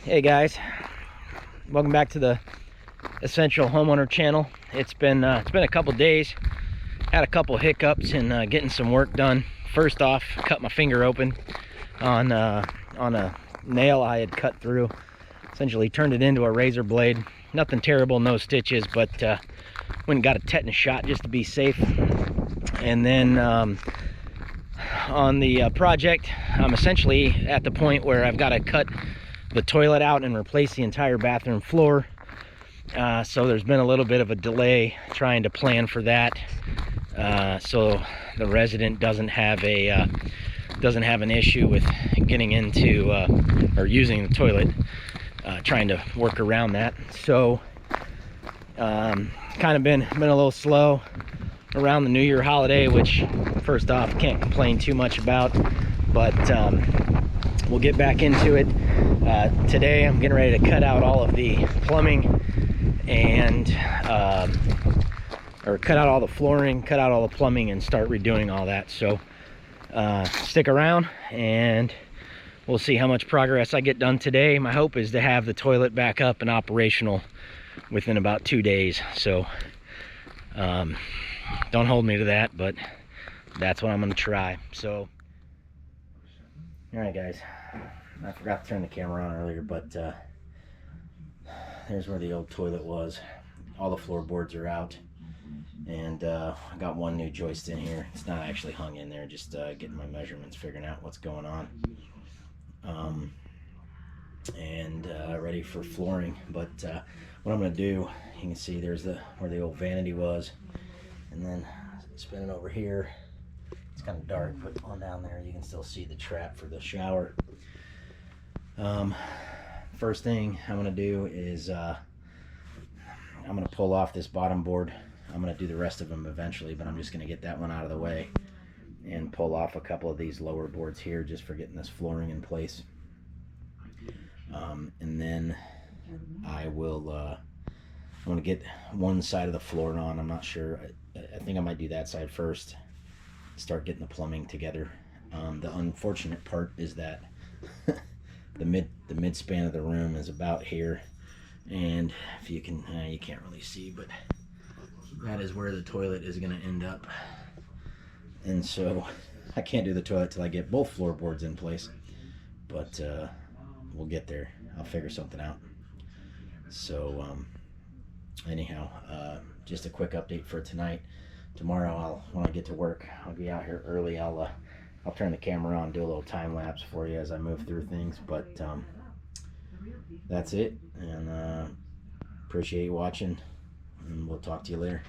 Hey guys, welcome back to the Essential Homeowner channel. It's been a couple days. Had a couple hiccups in getting some work done. First off, cut my finger open on a nail I had cut through. Essentially turned it into a razor blade. Nothing terrible, no stitches, but went and got a tetanus shot just to be safe. And then on the project, I'm essentially at the point where I've got to cut the toilet out and replace the entire bathroom floor. So there's been a little bit of a delay trying to plan for that, so the resident doesn't have an issue with getting into or using the toilet, trying to work around that. So kind of been a little slow around the New Year holiday, which first off can't complain too much about, but we'll get back into it. Today I'm getting ready to cut out all of the plumbing and or cut out all the flooring, cut out all the plumbing, and start redoing all that. So stick around and we'll see how much progress I get done today. My hope is to have the toilet back up and operational within about 2 days. So don't hold me to that, but that's what I'm going to try. So all right guys, I forgot to turn the camera on earlier, but there's where the old toilet was. All the floorboards are out, and I got one new joist in here. It's not actually hung in there, just getting my measurements, figuring out what's going on, and ready for flooring. But what I'm going to do, you can see there's where the old vanity was, and then spinning over here. It's kind of dark, but on down there you can still see the trap for the shower. First thing I'm going to do is I'm going to pull off this bottom board. I'm going to do the rest of them eventually, but I'm just going to get that one out of the way and pull off a couple of these lower boards here just for getting this flooring in place. And then I will I'm going to get one side of the floor on. I'm not sure. I think I might do that side first, start getting the plumbing together. The unfortunate part is that the mid span of the room is about here, and if you can you can't really see, but that is where the toilet is going to end up, and so I can't do the toilet till I get both floorboards in place, but we'll get there. I'll figure something out. So anyhow, just a quick update for tonight. Tomorrow, when I get to work, I'll be out here early. I'll turn the camera on, do a little time lapse for you as I move through things. But that's it, and appreciate you watching, and we'll talk to you later.